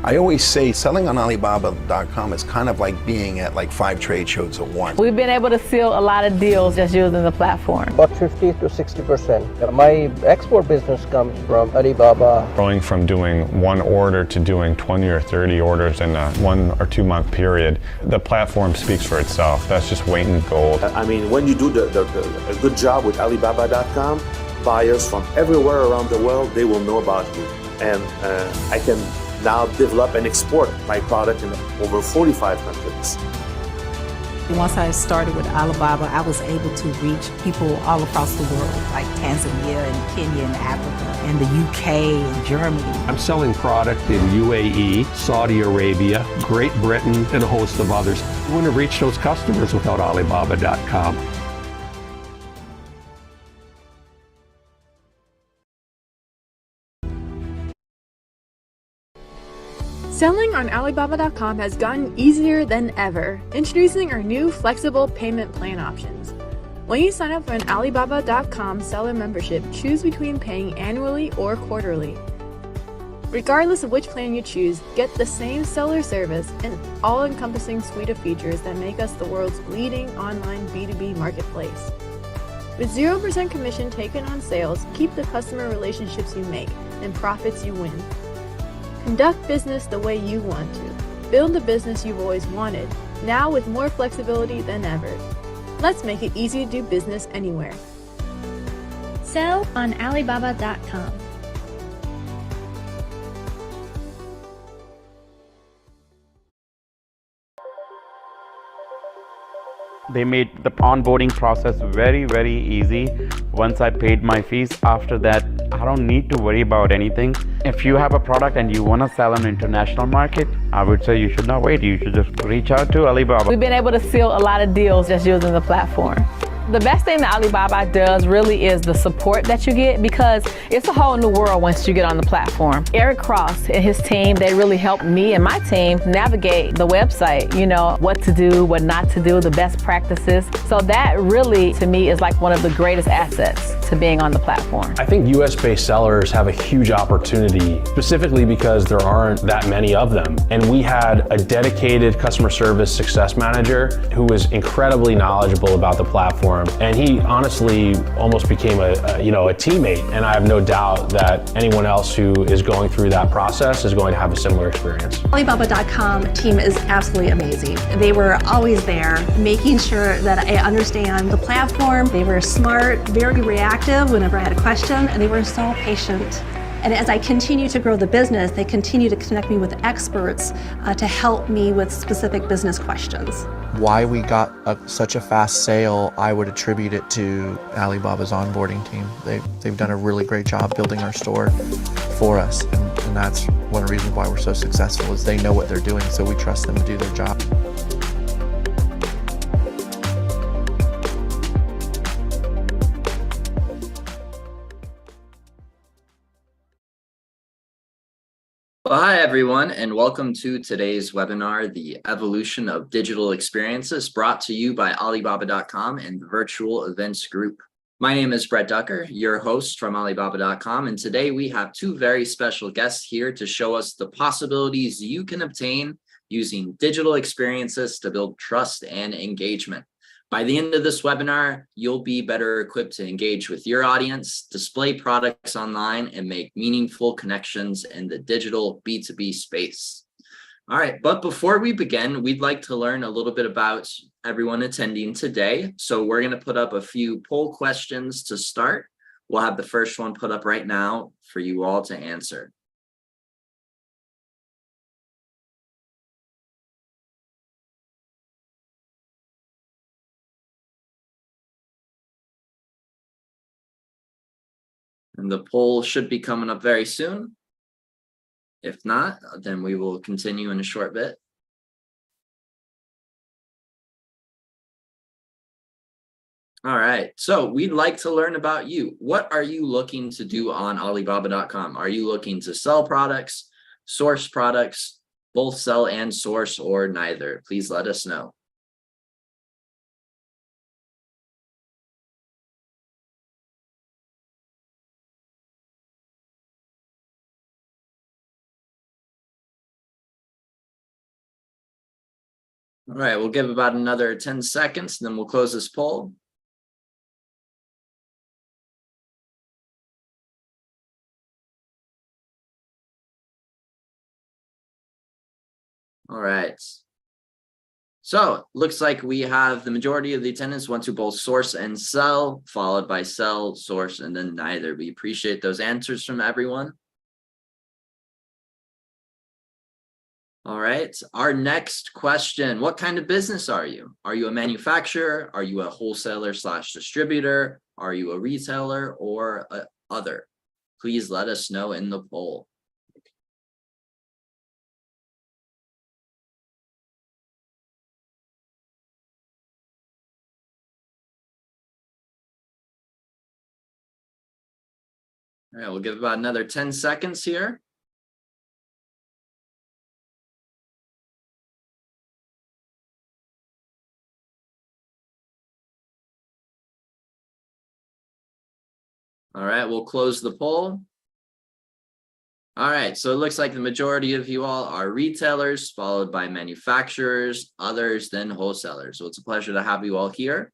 I always say selling on Alibaba.com is kind of like being at like 5 trade shows at once. We've been able to seal a lot of deals just using the platform. About 50 to 60%. My export business comes from Alibaba. Going from doing one order to doing 20 or 30 orders in a 1 or 2 month period, the platform speaks for itself. That's just weight in gold. I mean, when you do a good job with Alibaba.com, buyers from everywhere around the world, they will know about you. And I can now develop and export my product in over 45 countries. Once I started with Alibaba, I was able to reach people all across the world, like Tanzania and Kenya and Africa and the UK and Germany. I'm selling product in UAE, Saudi Arabia, Great Britain, and a host of others. I wouldn't have reached those customers without Alibaba.com. Selling on Alibaba.com has gotten easier than ever, introducing our new flexible payment plan options. When you sign up for an Alibaba.com seller membership, choose between paying annually or quarterly. Regardless of which plan you choose, get the same seller service and all-encompassing suite of features that make us the world's leading online B2B marketplace. With 0% commission taken on sales, keep the customer relationships you make and profits you win. Conduct business the way you want to. Build the business you've always wanted, now with more flexibility than ever. Let's make it easy to do business anywhere. Sell on Alibaba.com. They made the onboarding process very, very easy. Once I paid my fees, after that, I don't need to worry about anything. If you have a product and you want to sell on international market, I would say you should not wait. You should just reach out to Alibaba. We've been able to seal a lot of deals just using the platform. The best thing that Alibaba does really is the support that you get, because it's a whole new world once you get on the platform. Eric Cross and his team, they really helped me and my team navigate the website, what to do, what not to do, the best practices. So that really, to me, is like one of the greatest assets to being on the platform. I think US-based sellers have a huge opportunity, specifically because there aren't that many of them. And we had a dedicated customer service success manager who was incredibly knowledgeable about the platform. And he honestly almost became a teammate. And I have no doubt that anyone else who is going through that process is going to have a similar experience. Alibaba.com team is absolutely amazing. They were always there, making sure that I understand the platform. They were smart, very reactive whenever I had a question, and they were so patient. And as I continue to grow the business, they continue to connect me with experts to help me with specific business questions. Why we got such a fast sale, I would attribute it to Alibaba's onboarding team. They've done a really great job building our store for us, and that's one of the reasons why we're so successful, is they know what they're doing, so we trust them to do their job. Well, hi, everyone, and welcome to today's webinar, The Evolution of Digital Experiences, brought to you by Alibaba.com and the Virtual Events Group. My name is Brett Ducker, your host from Alibaba.com, and today we have two very special guests here to show us the possibilities you can obtain using digital experiences to build trust and engagement. By the end of this webinar, you'll be better equipped to engage with your audience, display products online, and make meaningful connections in the digital B2B space. All right, but before we begin, we'd like to learn a little bit about everyone attending today. So we're going to put up a few poll questions to start. We'll have the first one put up right now for you all to answer. And the poll should be coming up very soon. If not, then we will continue in a short bit. All right, so we'd like to learn about you. What are you looking to do on Alibaba.com? Are you looking to sell products, source products, both sell and source, or neither? Please let us know. All right, we'll give about another 10 seconds, and then we'll close this poll. All right. So looks like we have the majority of the attendants want to both source and sell, followed by sell, source, and then neither. We appreciate those answers from everyone. All right, our next question. What kind of business are you? Are you a manufacturer? Are you a wholesaler / distributor? Are you a retailer or other? Please let us know in the poll. All right, we'll give about another 10 seconds here. All right, we'll close the poll. All right, so it looks like the majority of you all are retailers, followed by manufacturers, others, then wholesalers. So it's a pleasure to have you all here.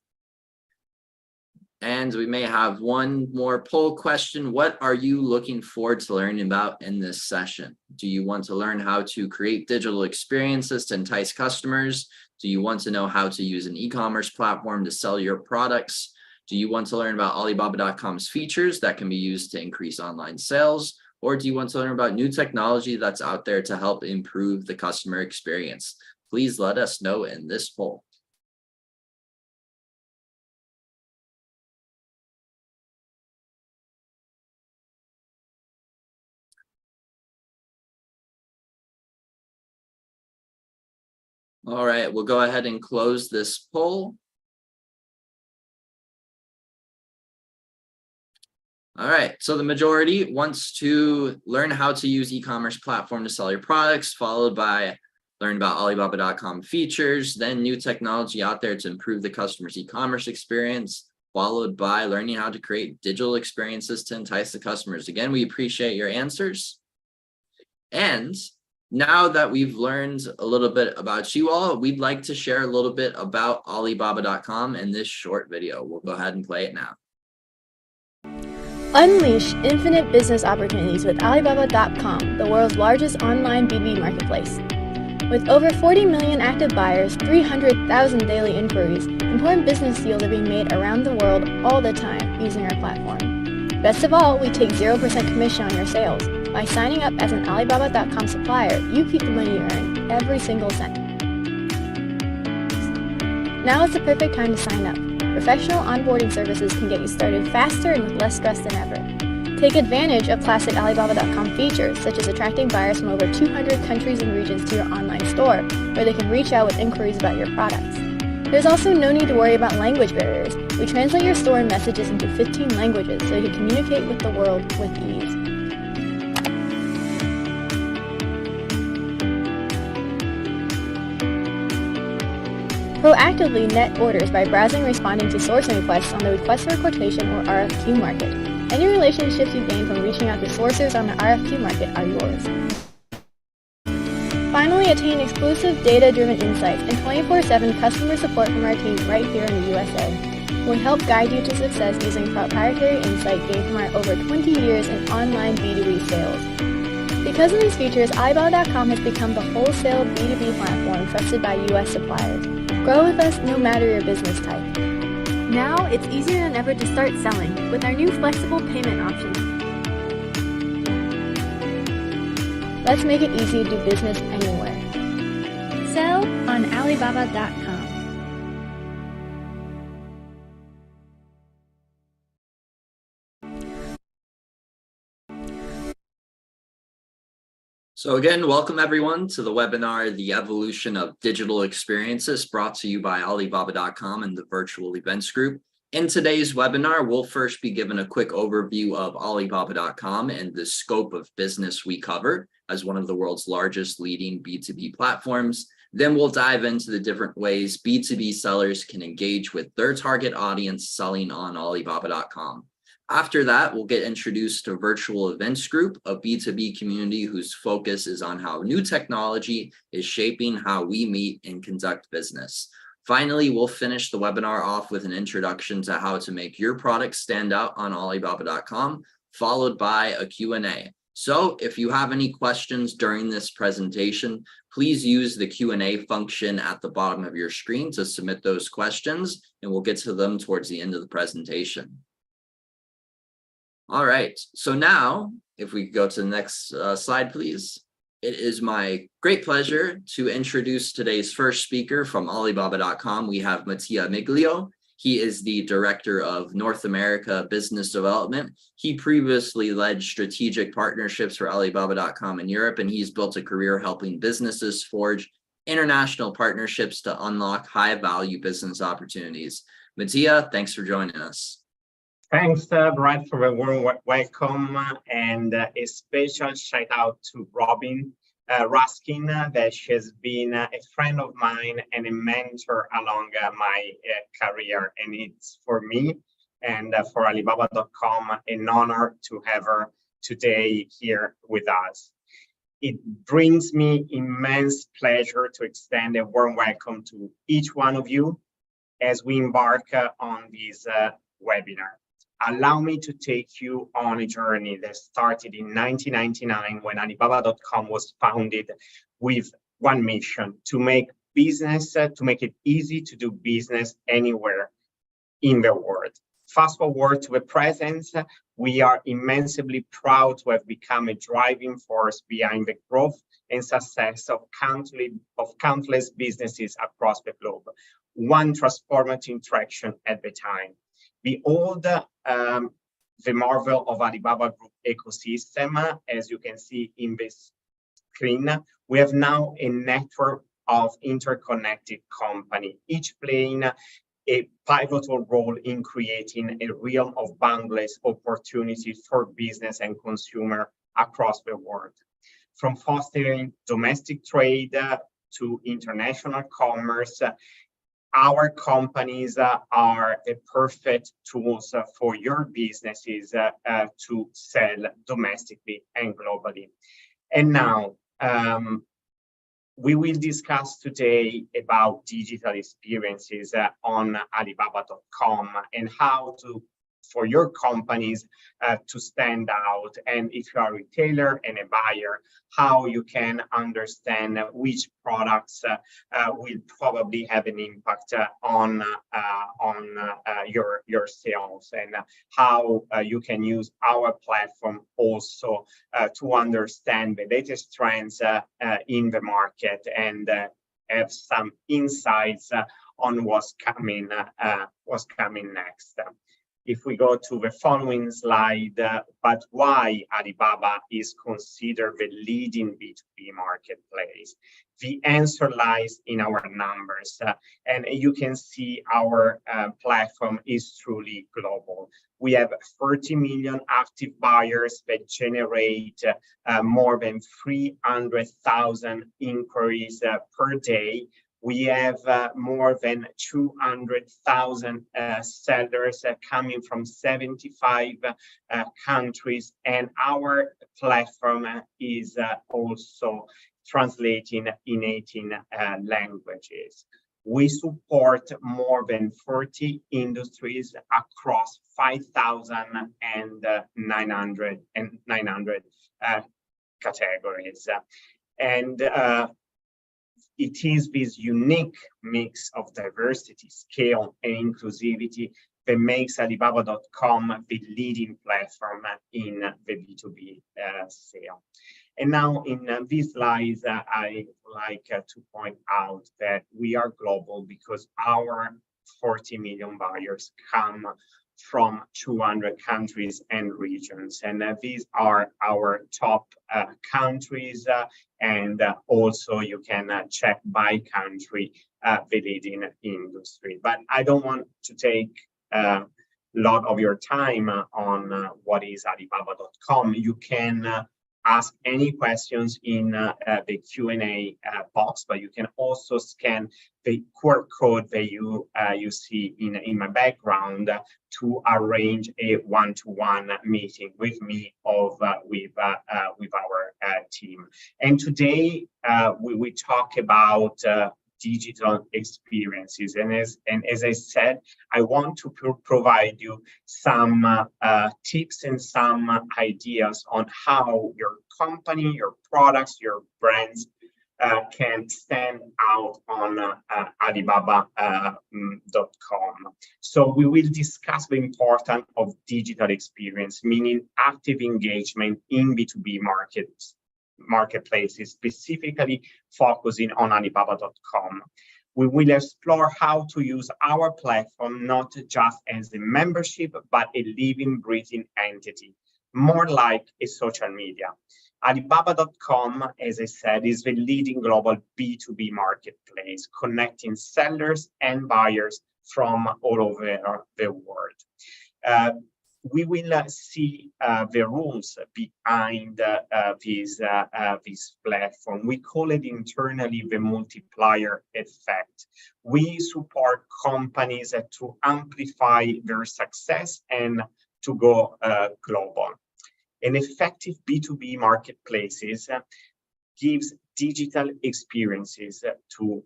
And we may have one more poll question. What are you looking forward to learning about in this session? Do you want to learn how to create digital experiences to entice customers? Do you want to know how to use an e-commerce platform to sell your products? Do you want to learn about Alibaba.com's features that can be used to increase online sales? Or do you want to learn about new technology that's out there to help improve the customer experience? Please let us know in this poll. All right, we'll go ahead and close this poll. All right, so the majority wants to learn how to use e-commerce platform to sell your products, followed by learn about Alibaba.com features, then new technology out there to improve the customer's e-commerce experience, followed by learning how to create digital experiences to entice the customers. Again, we appreciate your answers. And now that we've learned a little bit about you all, we'd like to share a little bit about Alibaba.com in this short video. We'll go ahead and play it now. Unleash infinite business opportunities with Alibaba.com, the world's largest online B2B marketplace. With over 40 million active buyers, 300,000 daily inquiries, important business deals are being made around the world all the time using our platform. Best of all, we take 0% commission on your sales. By signing up as an Alibaba.com supplier, you keep the money you earn, every single cent. Now is the perfect time to sign up. Professional onboarding services can get you started faster and with less stress than ever. Take advantage of classic Alibaba.com features, such as attracting buyers from over 200 countries and regions to your online store, where they can reach out with inquiries about your products. There's also no need to worry about language barriers. We translate your store and messages into 15 languages so you can communicate with the world with ease. Proactively net orders by browsing and responding to sourcing requests on the Request for Quotation or RFQ market. Any relationships you gain from reaching out to sourcers on the RFQ market are yours. Finally, attain exclusive data-driven insights and 24/7 customer support from our team right here in the USA. We'll help guide you to success using proprietary insight gained from our over 20 years in online B2B sales. Because of these features, Alibaba.com has become the wholesale B2B platform trusted by US suppliers. Grow with us no matter your business type. Now, it's easier than ever to start selling with our new flexible payment options. Let's make it easy to do business anywhere. Sell on Alibaba.com. So again, welcome everyone to the webinar, The Evolution of Digital Experiences, brought to you by Alibaba.com and the Virtual Events Group. In today's webinar, we'll first be given a quick overview of Alibaba.com and the scope of business we cover as one of the world's largest leading B2B platforms. Then we'll dive into the different ways B2B sellers can engage with their target audience selling on Alibaba.com. After that, we'll get introduced to Virtual Events Group, a B2B community whose focus is on how new technology is shaping how we meet and conduct business. Finally, we'll finish the webinar off with an introduction to how to make your product stand out on Alibaba.com, followed by a Q&A. So if you have any questions during this presentation, please use the Q&A function at the bottom of your screen to submit those questions, and we'll get to them towards the end of the presentation. All right, so now if we go to the next slide, please. It is my great pleasure to introduce today's first speaker from Alibaba.com. We have Mattia Migilio. He is the Director of North America Business Development. He previously led strategic partnerships for Alibaba.com in Europe, and he's built a career helping businesses forge international partnerships to unlock high-value business opportunities. Mattia, thanks for joining us. Thanks, Brad, for the warm welcome, and a special shout out to Robin Raskin, that she has been a friend of mine and a mentor along my career. And it's for me and for Alibaba.com an honor to have her today here with us. It brings me immense pleasure to extend a warm welcome to each one of you as we embark on this webinar. Allow me to take you on a journey that started in 1999 when Alibaba.com was founded with one mission: to make business, to make it easy to do business anywhere in the world. Fast forward to the present, we are immensely proud to have become a driving force behind the growth and success of countless businesses across the globe, one transformative traction at a time. Behold the marvel of Alibaba Group ecosystem. As you can see in this screen, we have now a network of interconnected companies, each playing a pivotal role in creating a realm of boundless opportunities for business and consumer across the world. From fostering domestic trade to international commerce, our companies are the perfect tools for your businesses to sell domestically and globally. And now, we will discuss today about digital experiences on Alibaba.com and how for your companies to stand out. And if you are a retailer and a buyer, how you can understand which products will probably have an impact on your sales, and how you can use our platform also to understand the latest trends in the market and have some insights on what's coming next. If we go to the following slide, but why Alibaba is considered the leading B2B marketplace? The answer lies in our numbers, and you can see our platform is truly global. We have 30 million active buyers that generate more than 300,000 inquiries per day. We have more than 200,000 sellers coming from 75 countries, and our platform is also translating in 18 languages. We support more than 40 industries across 5,900 categories. And it is this unique mix of diversity, scale, and inclusivity that makes Alibaba.com the leading platform in the B2B sale. And now in these slides, I like to point out that we are global because our 40 million buyers come from 200 countries and regions. And these are our top countries. And also you can check by country the leading industry. But I don't want to take a lot of your time on what is Alibaba.com. You can ask any questions in the Q&A box, but you can also scan the QR code that you see in my background to arrange a one-to-one meeting with me or with our team. And today we talk about digital experiences. And as I said, I want to provide you some tips and some ideas on how your company, your products, your brands can stand out on Alibaba.com. So we will discuss the importance of digital experience, meaning active engagement in B2B marketplaces, specifically focusing on Alibaba.com. We will explore how to use our platform not just as a membership, but a living, breathing entity, more like a social media. Alibaba.com, as I said, is the leading global B2B marketplace, connecting sellers and buyers from all over the world. We will see the rules behind this platform. We call it internally the multiplier effect. We support companies to amplify their success and to go global. An effective B2B marketplaces gives digital experiences to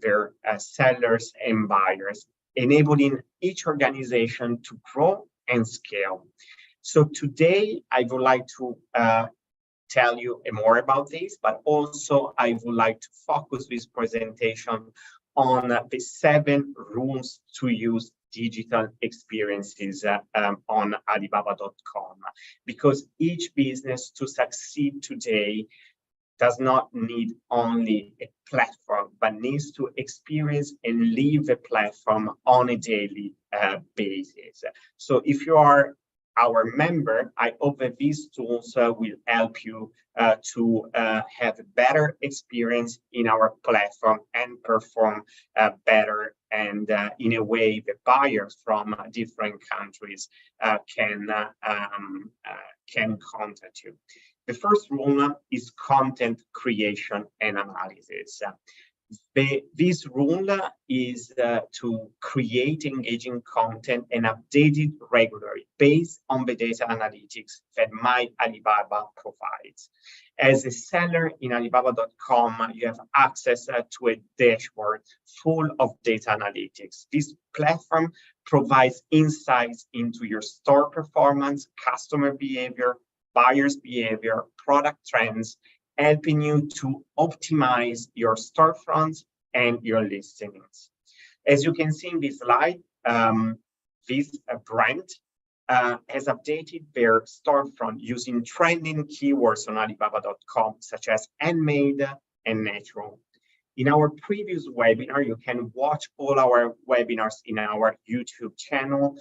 their sellers and buyers, enabling each organization to grow and scale. So today, I would like to tell you more about this, but also I would like to focus this presentation on the 7 rules to use digital experiences on Alibaba.com, because each business to succeed today does not need only a platform, but needs to experience and live the platform on a daily basis. So if you are our member, I hope that these tools will help you to have a better experience in our platform and perform better, and in a way the buyers from different countries can contact you. The first rule is content creation and analysis. This rule is to create engaging content and update it regularly based on the data analytics that My Alibaba provides. As a seller in Alibaba.com, you have access to a dashboard full of data analytics. This platform provides insights into your store performance, customer behavior, buyers' behavior, product trends, helping you to optimize your storefronts and your listings. As you can see in this slide, this brand has updated their storefront using trending keywords on Alibaba.com, such as handmade and natural. In our previous webinar, you can watch all our webinars in our YouTube channel.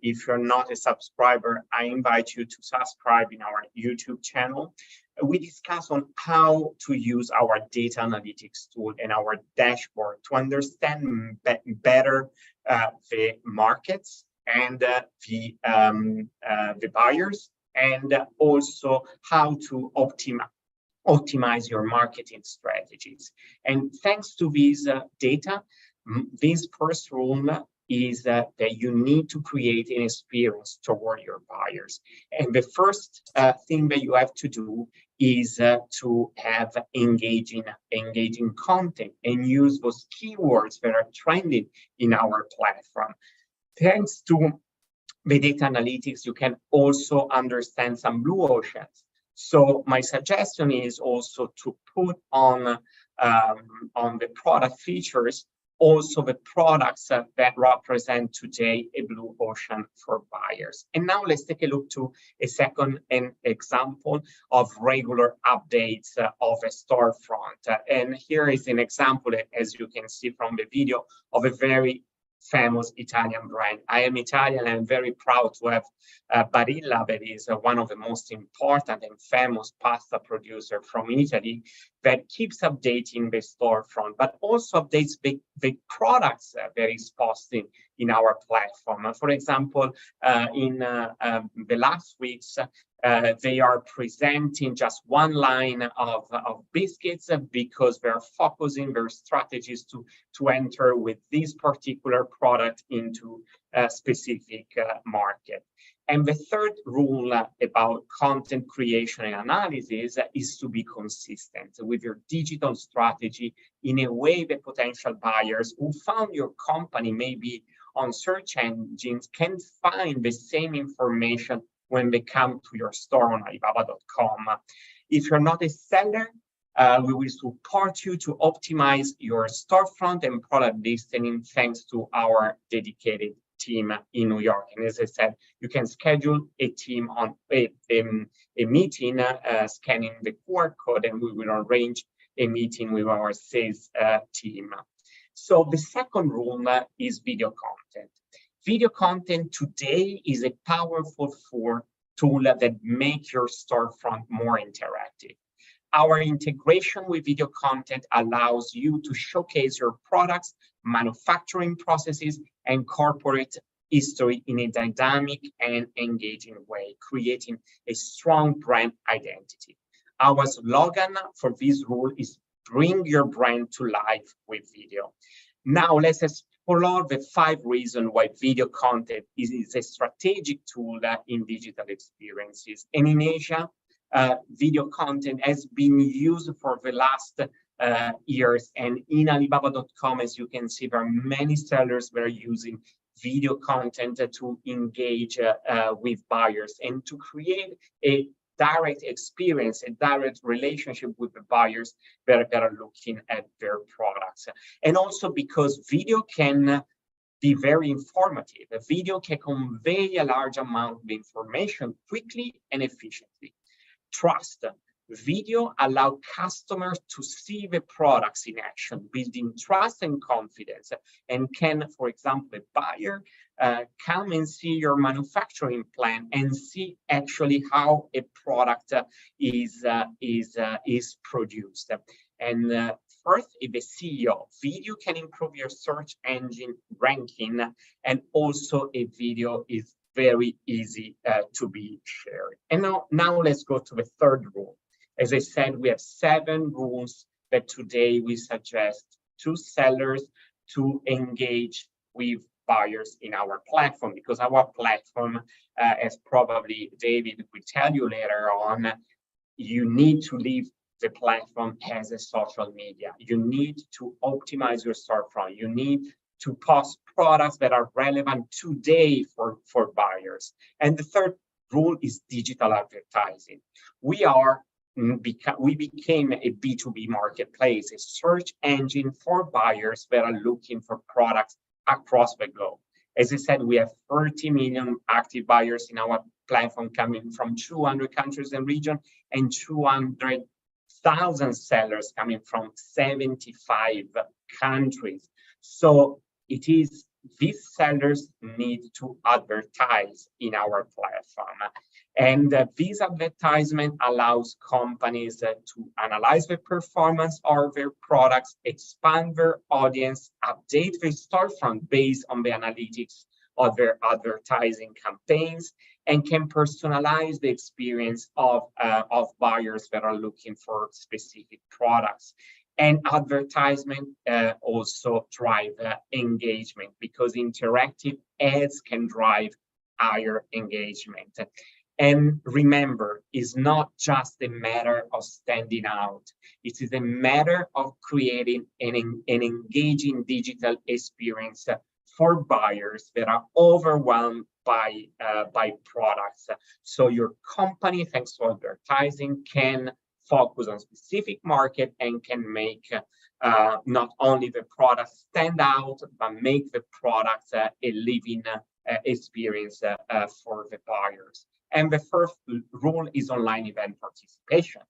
If you're not a subscriber, I invite you to subscribe in our YouTube channel. We discuss on how to use our data analytics tool and our dashboard to understand better the markets and the buyers, and also how to optimize your marketing strategies. And thanks to this data, this first rule is that you need to create an experience toward your buyers. And the first thing that you have to do is to have engaging content and use those keywords that are trending in our platform. Thanks to the data analytics, you can also understand some blue oceans. So my suggestion is also to put on the product features also the products that represent today a blue ocean for buyers. And now let's take a look to a second example of regular updates of a storefront. And here is an example, as you can see from the video, of a very famous Italian brand. I am Italian and I'm very proud to have Barilla, that is one of the most important and famous pasta producer from Italy, that keeps updating the storefront, but also updates the products that is posted in our platform. For example, in the last weeks, they are presenting just one line of biscuits because they're focusing their strategies to enter with this particular product into a specific market. And the third rule about content creation and analysis is to be consistent with your digital strategy in a way that potential buyers who found your company maybe on search engines can find the same information when they come to your store on Alibaba.com. If you're not a seller, we will support you to optimize your storefront and product listing thanks to our dedicated team in New York. And as I said, you can schedule a team on a meeting scanning the QR code, and we will arrange a meeting with our sales team. So the second rule is video content. Video content today is a powerful tool that makes your storefront more interactive. Our integration with video content allows you to showcase your products, manufacturing processes, and corporate history in a dynamic and engaging way, creating a strong brand identity. Our slogan for this rule is bring your brand to life with video. Now let's explore the 5 reasons why video content is a strategic tool in digital experiences. And in Asia, video content has been used for the last years, and in Alibaba.com, as you can see, there are many sellers that are using video content to engage with buyers and to create a direct experience, a direct relationship with the buyers that are looking at their products. And also because video can be very informative. A video can convey a large amount of information quickly and efficiently. Trust. Video allows customers to see the products in action, building trust and confidence. And can, for example, a buyer come and see your manufacturing plant and see actually how a product is produced. And first, if the CEO, video can improve your search engine ranking, and also a video is very easy to be shared. And now let's go to the third rule. As I said, we have 7 rules that today we suggest to sellers to engage with buyers in our platform, because our platform, as probably David will tell you later on, you need to leave the platform as a social media. You need to optimize your storefront. You need to post products that are relevant today for buyers. And the third rule is digital advertising. We became a B2B marketplace, a search engine for buyers that are looking for products across the globe. As I said, we have 30 million active buyers in our platform coming from 200 countries and regions, and 200,000 sellers coming from 75 countries. So these sellers need to advertise in our platform. And this advertisement allows companies to analyze the performance of their products, expand their audience, update their storefront based on the analytics of their advertising campaigns, and can personalize the experience of buyers that are looking for specific products. And advertisement also drive engagement, because interactive ads can drive higher engagement. And remember, it's not just a matter of standing out. It is a matter of creating an engaging digital experience for buyers that are overwhelmed by products. So your company, thanks to advertising, can focus on specific market and can make not only the product stand out, but make the product a living experience for the buyers. And the first rule is online event participation.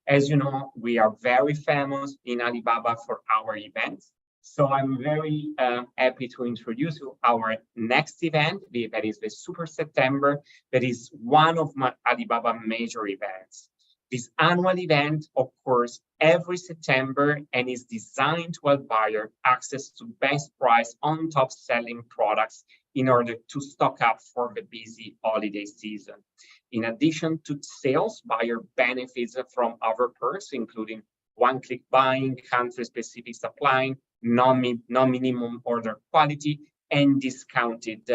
As you know, we are very famous in Alibaba for our events. So I'm very happy to introduce you our next event, that is the Super September, that is one of my Alibaba major events. This annual event occurs every September and is designed to help buyers access to best price on top selling products in order to stock up for the busy holiday season. In addition to sales, buyer benefits from other perks, including one-click buying, country-specific supplying, non-minimum order quality, and discounted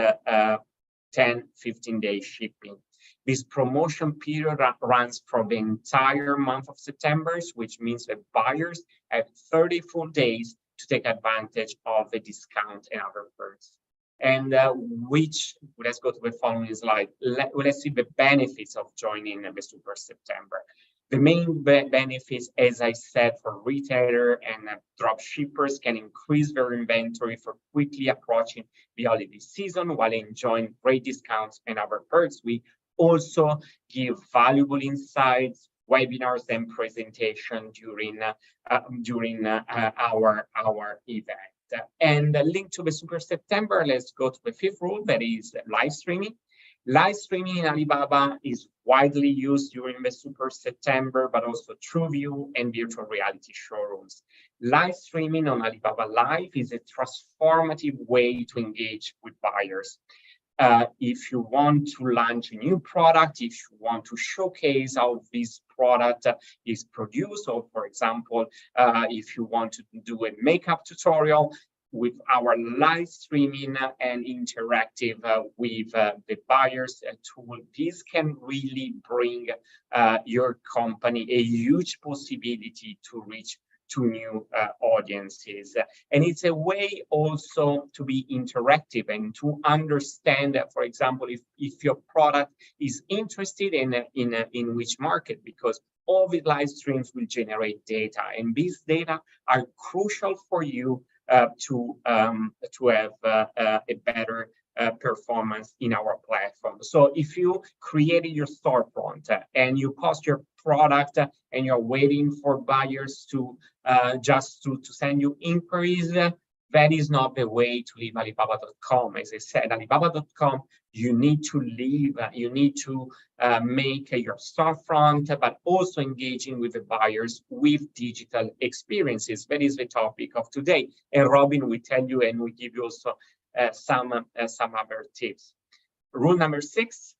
10-15-day shipping. This promotion period runs for the entire month of September, which means that buyers have 30 full days to take advantage of the discount and other perks. And let's go to the following slide. Let's see the benefits of joining the Super September. The main benefits, as I said, for retailer and drop shippers can increase their inventory for quickly approaching the holiday season while enjoying great discounts and other perks. We also give valuable insights, webinars, and presentation during our event. And linked to the Super September, let's go to the fifth rule, that is live streaming. Live streaming in Alibaba is widely used during the Super September, but also TrueView and virtual reality showrooms. Live streaming on Alibaba Live is a transformative way to engage with buyers. If you want to launch a new product, if you want to showcase how this product is produced, or for example, if you want to do a makeup tutorial, with our live streaming and interactive with the buyers tool, this can really bring your company a huge possibility to reach to new audiences. And it's a way also to be interactive and to understand, for example, if your product is interested in which market, because all the live streams will generate data, and these data are crucial for you to have a better performance in our platform. So if you created your storefront and you post your product and you're waiting for buyers to just to send you inquiries, that is not the way to leave Alibaba.com. As I said, Alibaba.com, you need to leave, you need to make your storefront, but also engaging with the buyers with digital experiences. That is the topic of today. And Robin will tell you, and we give you also some other tips. Rule number 6,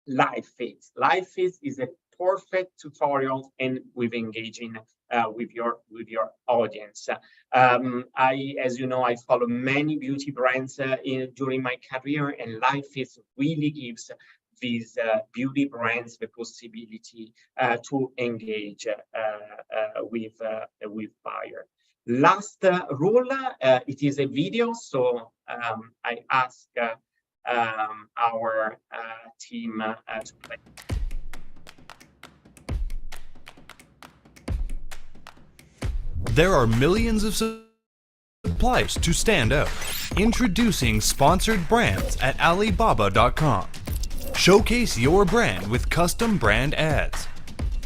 live feeds. Live feeds is a perfect tutorial and with engaging with your audience. As you know, I follow many beauty brands during my career, and live feeds really gives these beauty brands the possibility to engage with buyer. Last rule, it is a video, so I ask our team to play. There are millions of suppliers to stand out. Introducing sponsored brands at Alibaba.com. Showcase your brand with custom brand ads.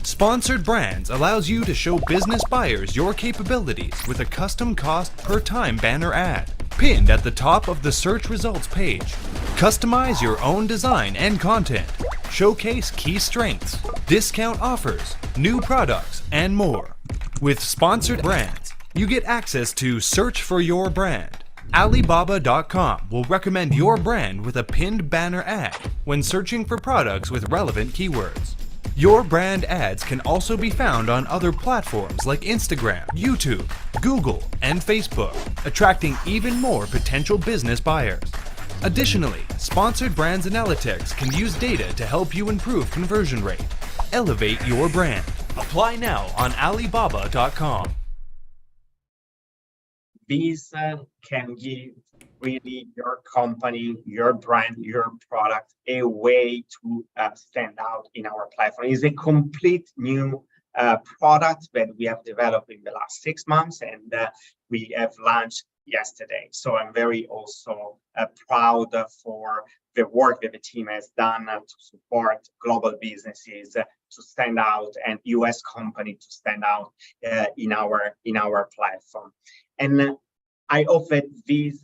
Sponsored brands allows you to show business buyers your capabilities with a custom cost per time banner ad, pinned at the top of the search results page. Customize your own design and content. Showcase key strengths, discount offers, new products, and more. With sponsored brands, you get access to search for your brand. Alibaba.com will recommend your brand with a pinned banner ad when searching for products with relevant keywords. Your brand ads can also be found on other platforms like Instagram, YouTube, Google, and Facebook, attracting even more potential business buyers. Additionally, sponsored brands analytics can use data to help you improve conversion rate. Elevate your brand. Apply now on Alibaba.com. These can give really your company, your brand, your product a way to stand out in our platform. It's a complete new product that we have developed in the last 6 months, and we have launched yesterday. So I'm very also proud for the work that the team has done to support global businesses to stand out and US company to stand out in our platform. And I hope that these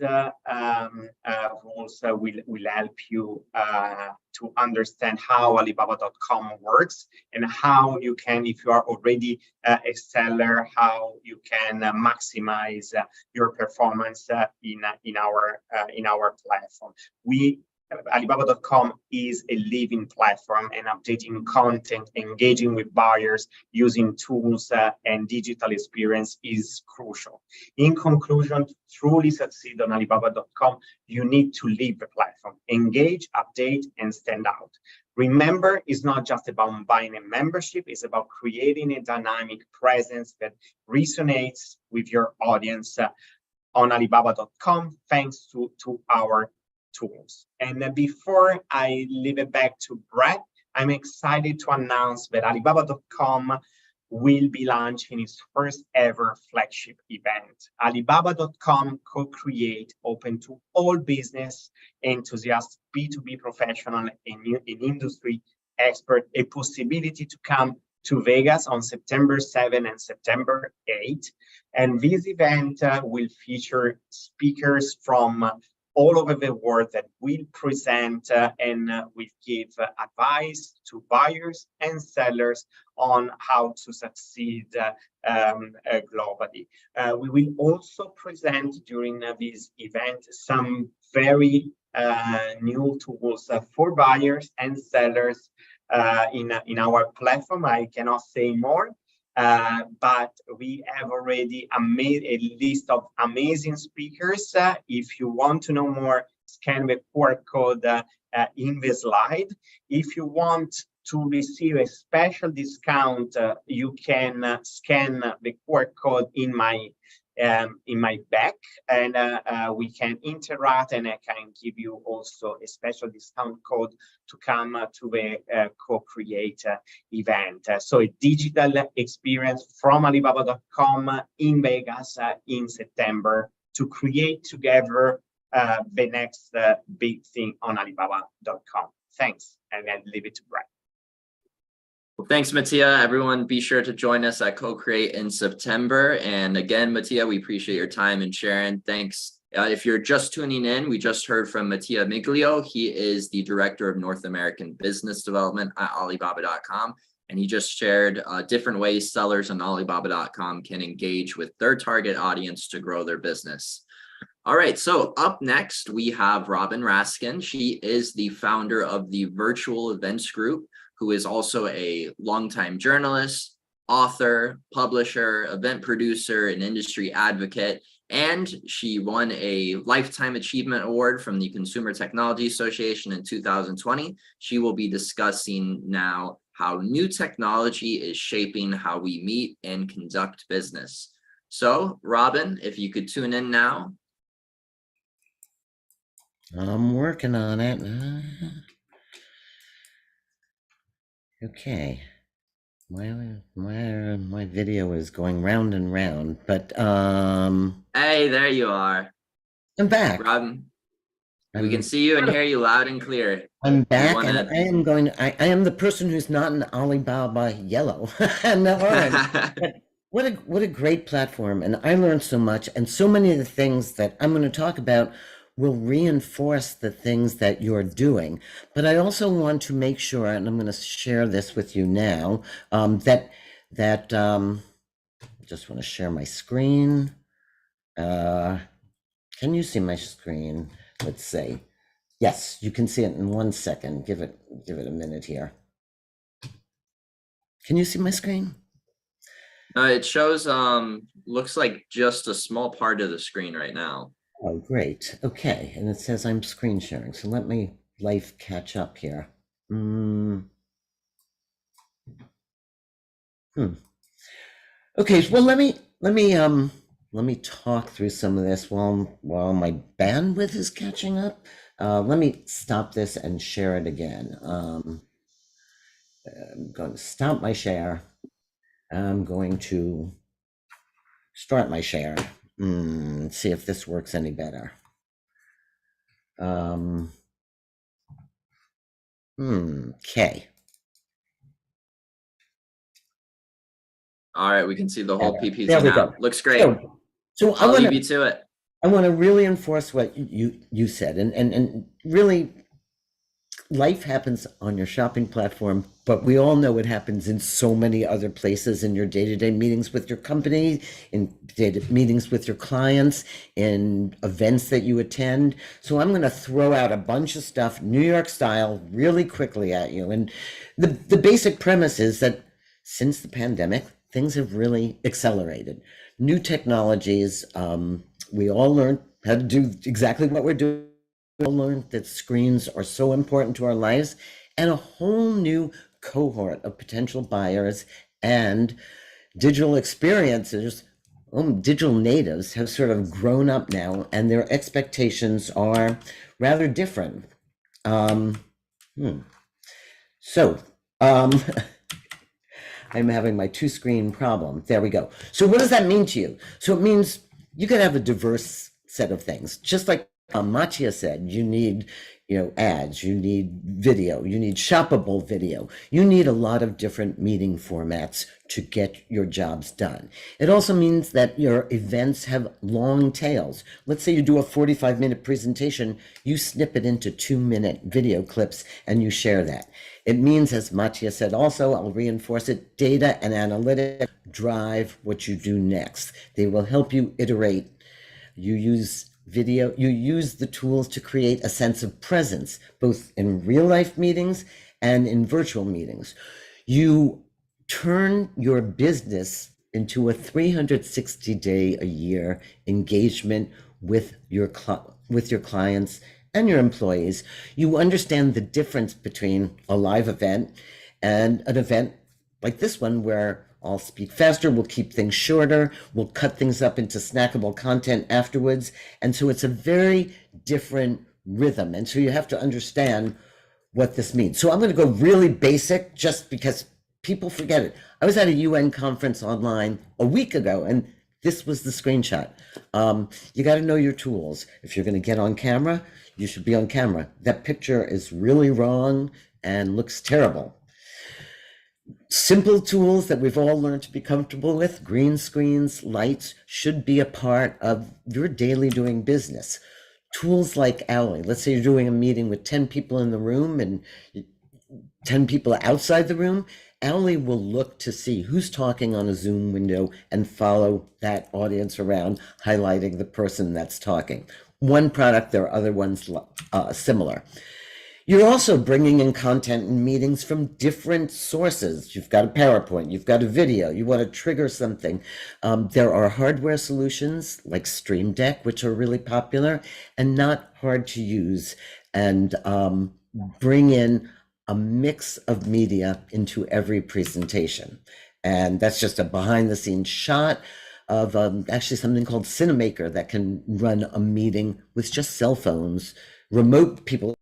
rules will help you to understand how Alibaba.com works and how you can, if you are already a seller, how you can maximize your performance in our platform. Alibaba.com is a living platform, and updating content, engaging with buyers, using tools and digital experience is crucial. In conclusion, to truly succeed on Alibaba.com, you need to live the platform, engage, update, and stand out. Remember, it's not just about buying a membership, it's about creating a dynamic presence that resonates with your audience on Alibaba.com, thanks to our tools. And before I leave it back to Brett, I'm excited to announce that Alibaba.com will be launching its first ever flagship event. Alibaba.com Co-Create, open to all business enthusiasts, B2B professional, and industry expert, a possibility to come to Vegas on September 7 and September 8. And this event will feature speakers from all over the world that will present and will give advice to buyers and sellers on how to succeed globally. We will also present during this event some very new tools for buyers and sellers in our platform. I cannot say more. But we have already a list of amazing speakers. If you want to know more, scan the QR code in the slide. If you want to receive a special discount, you can scan the QR code in my back, and we can interact, and I can give you also a special discount code to come to the Co-Create event. So a digital experience from Alibaba.com in Vegas in September to create together the next big thing on Alibaba.com. Thanks, and I'll leave it to Brett. Well, thanks, Mattia. Everyone, be sure to join us at Co-Create in September. And again, Mattia, we appreciate your time and sharing. Thanks. If you're just tuning in, we just heard from Mattia Migilio. He is the Director of North American Business Development at Alibaba.com. And he just shared different ways sellers on Alibaba.com can engage with their target audience to grow their business. All right, so up next, we have Robin Raskin. She is the founder of the Virtual Events Group, who is also a longtime journalist, author, publisher, event producer, and industry advocate. And she won a Lifetime Achievement Award from the Consumer Technology Association in 2020. She will be discussing now how new technology is shaping how we meet and conduct business. So, Robin, if you could tune in now. I'm working on it. Okay. My video is going round and round, but Hey, there you are. I'm back. Robin, we can see you and hear you loud and clear. I'm back, and I am the person who's not an Alibaba yellow and the orange. But what a great platform, and I learned so much, and so many of the things that I'm going to talk about will reinforce the things that you're doing. But I also want to make sure, and I'm going to share this with you now, that just want to share my screen. Can you see my screen? Let's see. Yes, you can see it in 1 second. Give it a minute here. Can you see my screen? It shows, looks like just a small part of the screen right now. Oh, great. Okay, and it says I'm screen sharing. So let me life catch up here. Okay, well let me talk through some of this while my bandwidth is catching up. Let me stop this and share it again. I'm going to stop my share. I'm going to start my share. See if this works any better. Okay. All right, we can see the whole PPT there we now. go. Looks great. So I'll leave you to it. I want to really enforce what you said, and really, life happens on your shopping platform, but we all know it happens in so many other places, in your day-to-day meetings with your company, in meetings with your clients, in events that you attend. So I'm going to throw out a bunch of stuff, New York style, really quickly at you. And the basic premise is that since the pandemic, things have really accelerated. New technologies, we all learned how to do exactly what we're doing. We all learned that screens are so important to our lives, and a whole new cohort of potential buyers and digital experiences, digital natives, have sort of grown up now, and their expectations are rather different. So, I'm having my two-screen problem. There we go. So what does that mean to you? So it means you could have a diverse set of things. Just like Mattia said, you need, ads, you need video, you need shoppable video. You need a lot of different meeting formats to get your jobs done. It also means that your events have long tails. Let's say you do a 45-minute presentation, you snip it into 2-minute video clips and you share that. It means, as Mattia said also, I'll reinforce it, data and analytics drive what you do next. They will help you iterate. You use video, you use the tools to create a sense of presence, both in real life meetings and in virtual meetings. You turn your business into a 360-day-a-year engagement with your clients and your employees. You understand the difference between a live event and an event like this one, where I'll speak faster, we'll keep things shorter, we'll cut things up into snackable content afterwards. And so it's a very different rhythm. And so you have to understand what this means. So I'm going to go really basic just because people forget it. I was at a UN conference online a week ago, and this was the screenshot. You got to know your tools. If you're going to get on camera, you should be on camera. That picture is really wrong and looks terrible. Simple tools that we've all learned to be comfortable with, green screens, lights, should be a part of your daily doing business. Tools like Ally. Let's say you're doing a meeting with 10 people in the room and 10 people outside the room. Ally will look to see who's talking on a Zoom window and follow that audience around, highlighting the person that's talking. One product, there are other ones similar. You're also bringing in content in meetings from different sources. You've got a PowerPoint, you've got a video, you want to trigger something. There are hardware solutions like Stream Deck, which are really popular and not hard to use, and bring in a mix of media into every presentation. And that's just a behind the scenes shot of actually something called Cinemaker that can run a meeting with just cell phones, remote people.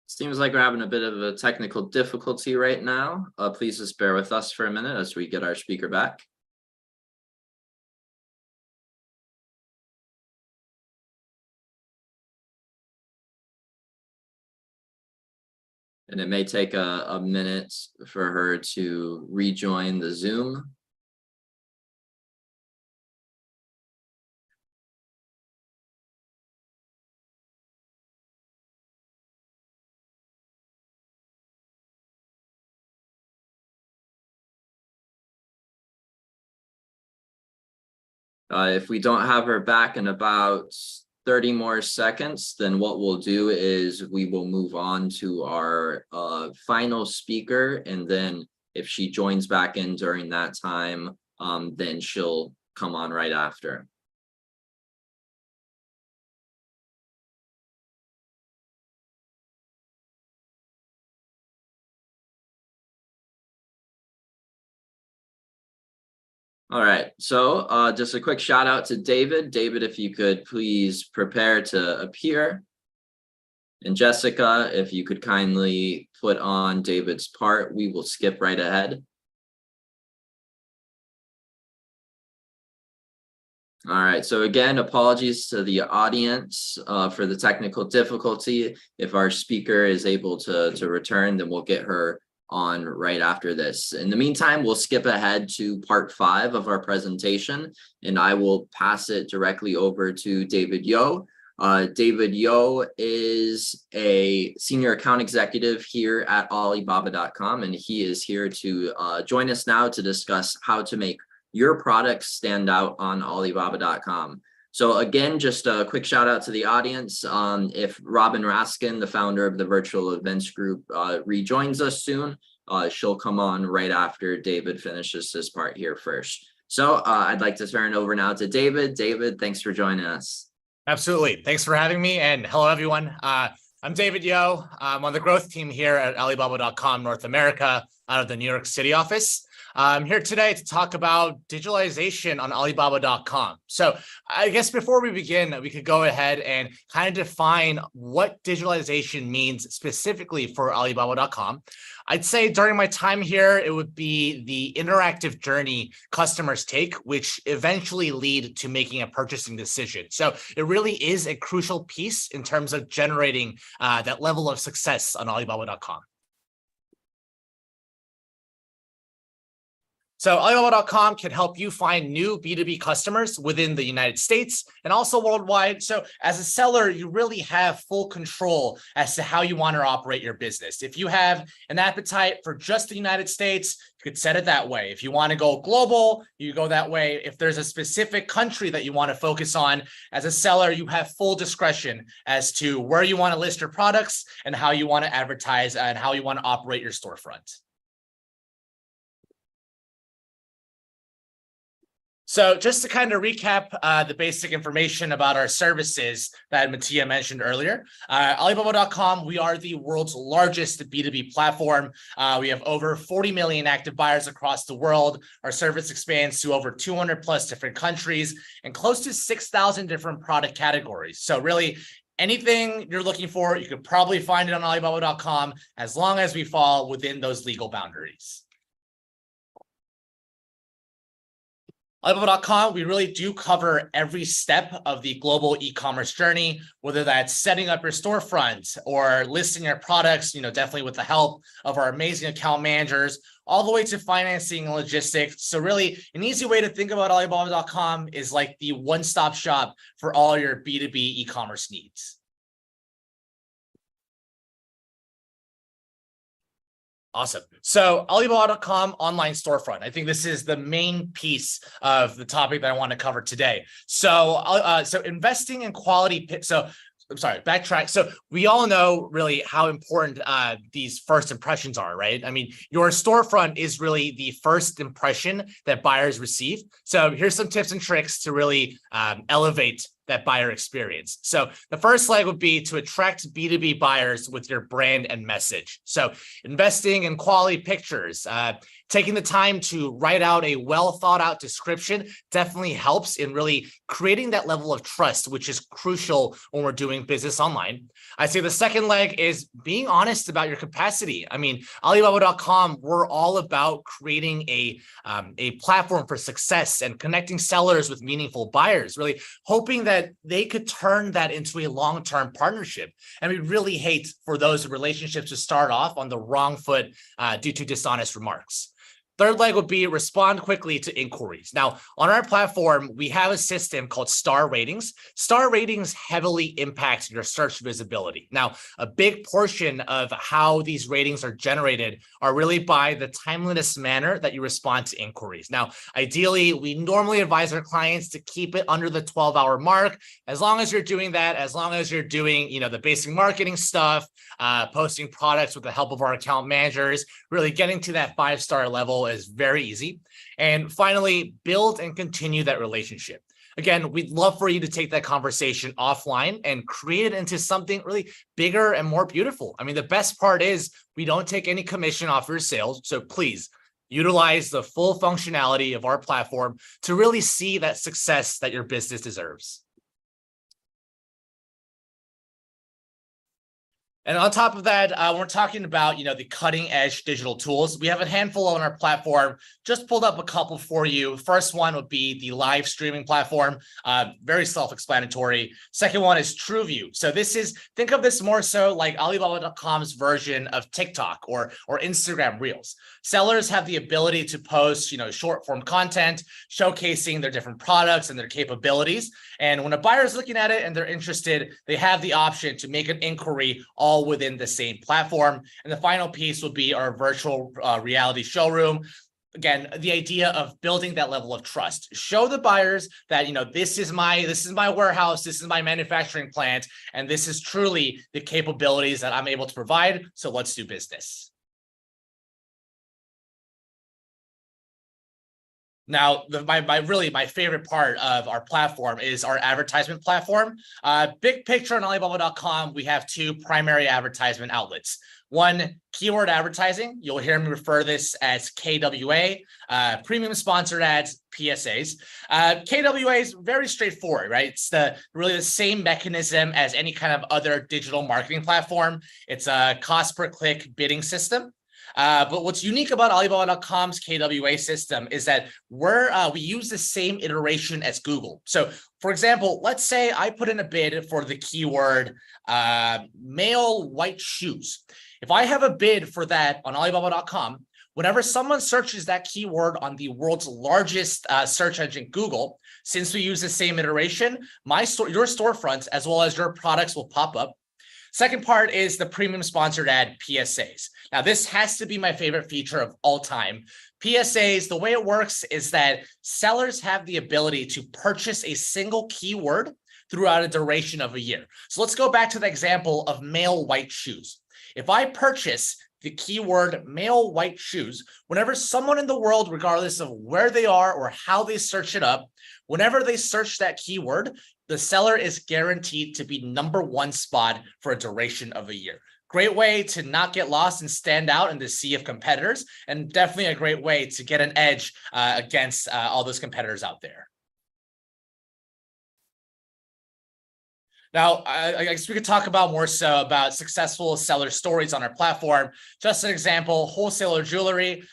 Seems like we're having a bit of a technical difficulty right now. Please just bear with us for a minute as we get our speaker back. And it may take a minute for her to rejoin the Zoom. If we don't have her back in about 30 more seconds, then what we'll do is we will move on to our final speaker. And then if she joins back in during that time, then she'll come on right after. All right, so just a quick shout out to David. David, if you could please prepare to appear. And Jessica, if you could kindly put on David's part, we will skip right ahead. All right. So again, apologies to the audience for the technical difficulty. If our speaker is able to return, then we'll get her on right after this. In the meantime, we'll skip ahead to part 5 of our presentation, and I will pass it directly over to David Yo. David Yo is a senior account executive here at Alibaba.com, and he is here to join us now to discuss how to make your products stand out on Alibaba.com. So again, just a quick shout out to the audience. If Robin Raskin, the founder of the virtual events group, rejoins us soon, she'll come on right after David finishes his part here first. So I'd like to turn over now to David. David, thanks for joining us. Absolutely. Thanks for having me. And hello, everyone. I'm David Yo. I'm on the growth team here at Alibaba.com North America out of the New York City office. I'm here today to talk about digitalization on Alibaba.com. So I guess before we begin, we could go ahead and kind of define what digitalization means specifically for Alibaba.com. I'd say during my time here, it would be the interactive journey customers take, which eventually lead to making a purchasing decision. So it really is a crucial piece in terms of generating that level of success on Alibaba.com. So Alibaba.com can help you find new B2B customers within the United States and also worldwide. So as a seller, you really have full control as to how you want to operate your business. If you have an appetite for just the United States, you could set it that way. If you want to go global, you go that way. If there's a specific country that you want to focus on, as a seller, you have full discretion as to where you want to list your products and how you want to advertise and how you want to operate your storefront. So just to kind of recap the basic information about our services that Mattia mentioned earlier, Alibaba.com, we are the world's largest B2B platform. We have over 40 million active buyers across the world. Our service expands to over 200 plus different countries and close to 6,000 different product categories. So really, anything you're looking for, you could probably find it on Alibaba.com as long as we fall within those legal boundaries. Alibaba.com, we really do cover every step of the global e-commerce journey, whether that's setting up your storefront or listing your products, definitely with the help of our amazing account managers, all the way to financing and logistics. So really, an easy way to think about Alibaba.com is like the one-stop shop for all your B2B e-commerce needs. Awesome. So Alibaba.com online storefront. I think this is the main piece of the topic that I want to cover today. So, investing in quality. Backtrack. So we all know really how important these first impressions are, right? I mean, your storefront is really the first impression that buyers receive. So here's some tips and tricks to really elevate that buyer experience. So the first leg would be to attract B2B buyers with your brand and message. So investing in quality pictures, taking the time to write out a well thought out description definitely helps in really creating that level of trust, which is crucial when we're doing business online. I'd say the second leg is being honest about your capacity. I mean, Alibaba.com, we're all about creating a platform for success and connecting sellers with meaningful buyers, really hoping that they could turn that into a long-term partnership. And we really hate for those relationships to start off on the wrong foot due to dishonest remarks. Third leg would be respond quickly to inquiries. Now, on our platform, we have a system called star ratings. Star ratings heavily impact your search visibility. Now, a big portion of how these ratings are generated are really by the timeliness manner that you respond to inquiries. Now, ideally, we normally advise our clients to keep it under the 12-hour mark. As long as you're doing that, as long as you're doing, the basic marketing stuff, posting products with the help of our account managers, really getting to that 5-star level is very easy. And finally, build and continue that relationship. Again, we'd love for you to take that conversation offline and create it into something really bigger and more beautiful. I mean, the best part is we don't take any commission off your sales. So please utilize the full functionality of our platform to really see that success that your business deserves. And on top of that, we're talking about, the cutting edge digital tools. We have a handful on our platform. Just pulled up a couple for you. First one would be the live streaming platform. Very self-explanatory. Second one is TrueView. So think of this more so like Alibaba.com's version of TikTok or Instagram Reels. Sellers have the ability to post, short form content, showcasing their different products and their capabilities. And when a buyer is looking at it and they're interested, they have the option to make an inquiry all within the same platform. And the final piece would be our virtual reality showroom. Again, the idea of building that level of trust. Show the buyers that, this is my warehouse, this is my manufacturing plant, and this is truly the capabilities that I'm able to provide. So let's do business. Now, my favorite part of our platform is our advertisement platform. Big picture on Alibaba.com, we have two primary advertisement outlets. One, keyword advertising. You'll hear me refer this as KWA, premium sponsored ads, PSAs. KWA is very straightforward, right? It's really the same mechanism as any kind of other digital marketing platform. It's a cost per click bidding system. But what's unique about Alibaba.com's KWA system is that we use the same iteration as Google. So, for example, let's say I put in a bid for the keyword male white shoes. If I have a bid for that on Alibaba.com, whenever someone searches that keyword on the world's largest search engine, Google, since we use the same iteration, your storefronts as well as your products will pop up. Second part is the premium sponsored ad PSAs. Now, this has to be my favorite feature of all time. PSAs, the way it works is that sellers have the ability to purchase a single keyword throughout a duration of a year. So let's go back to the example of male white shoes. If I purchase the keyword male white shoes, whenever someone in the world, regardless of where they are or how they search it up, whenever they search that keyword, the seller is guaranteed to be #1 spot for a duration of a year. Great way to not get lost and stand out in the sea of competitors, and definitely a great way to get an edge against all those competitors out there. Now, I guess we could talk about more so about successful seller stories on our platform. Just an example, Wholesaler Jewelry.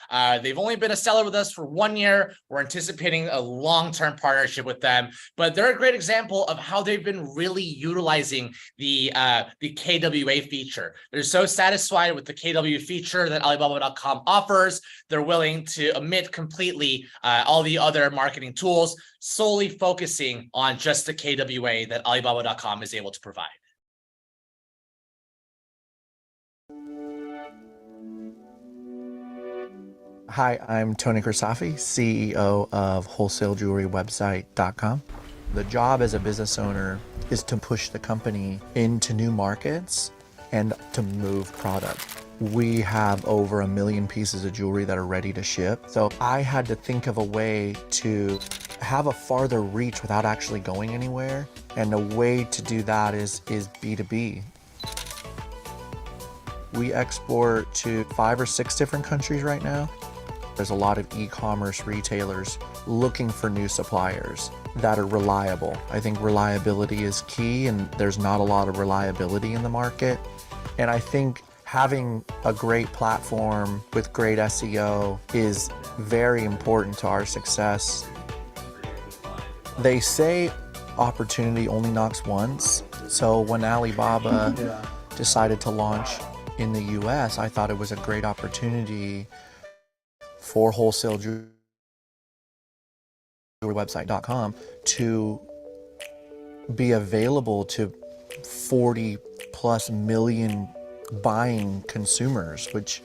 They've only been a seller with us for 1 year. We're anticipating a long-term partnership with them, but they're a great example of how they've been really utilizing the KWA feature. They're so satisfied with the KW feature that Alibaba.com offers. They're willing to omit completely all the other marketing tools, solely focusing on just the KWA that Alibaba.com is able to provide. Hi, I'm Tony Kersafi, CEO of wholesaleJewelryWebsite.com. The job as a business owner is to push the company into new markets and to move product. We have over 1 million pieces of jewelry that are ready to ship. So I had to think of a way to have a farther reach without actually going anywhere. And a way to do that is B2B. We export to 5 or 6 different countries right now. There's a lot of e-commerce retailers looking for new suppliers that are reliable. I think reliability is key, and there's not a lot of reliability in the market. And I think having a great platform with great SEO is very important to our success. They say opportunity only knocks once. So when Alibaba decided to launch in the US, I thought it was a great opportunity for wholesaleJewelryWebsite.com to be available to 40+ million buying consumers, which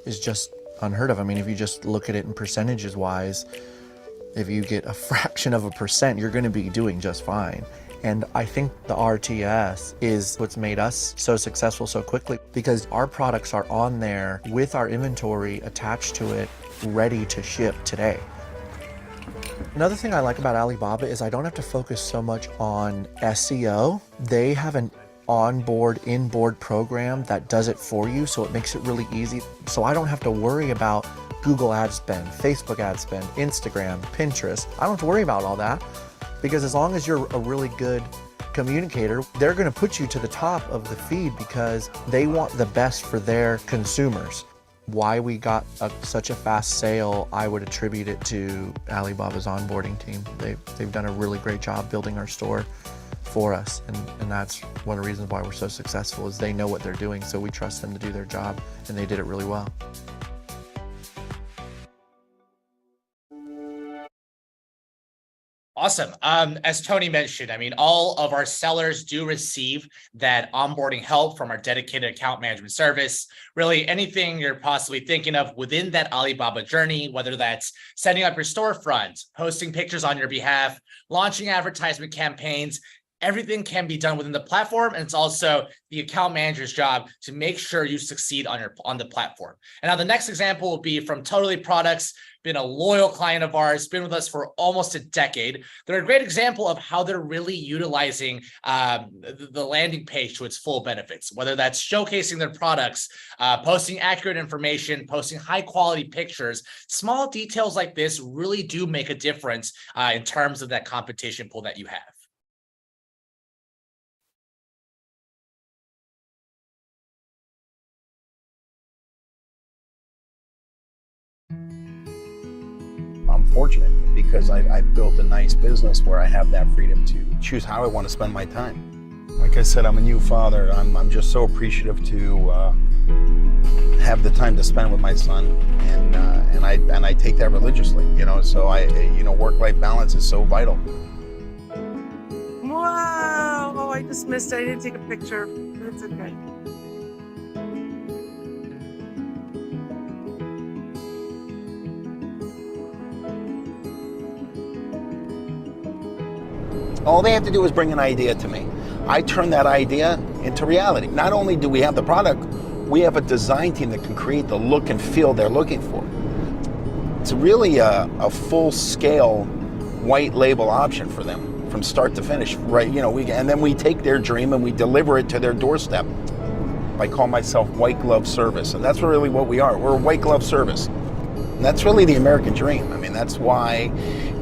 is just unheard of. I mean, if you just look at it in percentages wise, if you get a fraction of a percent, you're going to be doing just fine. And I think the RTS is what's made us so successful so quickly, because our products are on there with our inventory attached to it, ready to ship today. Another thing I like about Alibaba is I don't have to focus so much on SEO. They have an inboard program that does it for you, so it makes it really easy. So I don't have to worry about Google ad spend, Facebook ad spend, Instagram, Pinterest. I don't have to worry about all that, because as long as you're a really good communicator, they're going to put you to the top of the feed because they want the best for their consumers. Why we got such a fast sale, I would attribute it to Alibaba's onboarding team. They've done a really great job building our store for us, and that's one of the reasons why we're so successful is they know what they're doing, so we trust them to do their job, and they did it really well. Awesome. As Tony mentioned, I mean, all of our sellers do receive that onboarding help from our dedicated account management service. Really anything you're possibly thinking of within that Alibaba journey, whether that's setting up your storefront, posting pictures on your behalf, launching advertisement campaigns, everything can be done within the platform, and it's also the account manager's job to make sure you succeed on the platform. And now the next example will be from Totally Products, been a loyal client of ours, been with us for almost a decade. They're a great example of how they're really utilizing the landing page to its full benefits, whether that's showcasing their products, posting accurate information, posting high quality pictures. Small details like this really do make a difference in terms of that competition pool that you have. I'm fortunate because I built a nice business where I have that freedom to choose how I want to spend my time. Like I said, I'm a new father. I'm just so appreciative to have the time to spend with my son, and I take that religiously. So work-life balance is so vital. Wow! Oh, I just missed it. I didn't take a picture. That's okay. All they have to do is bring an idea to me. I turn that idea into reality. Not only do we have the product, we have a design team that can create the look and feel they're looking for. It's really a full-scale white label option for them from start to finish, right? And then we take their dream and we deliver it to their doorstep. I call myself white glove service, and that's really what we are. We're a white glove service. And that's really the American dream. I mean, that's why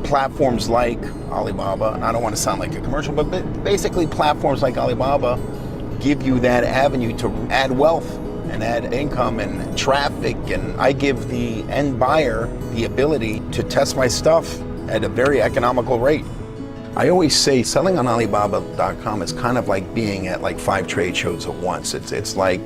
platforms like Alibaba, and I don't want to sound like a commercial, but basically platforms like Alibaba give you that avenue to add wealth and add income and traffic, and I give the end buyer the ability to test my stuff at a very economical rate. I always say selling on Alibaba.com is kind of like being at like 5 trade shows at once. It's like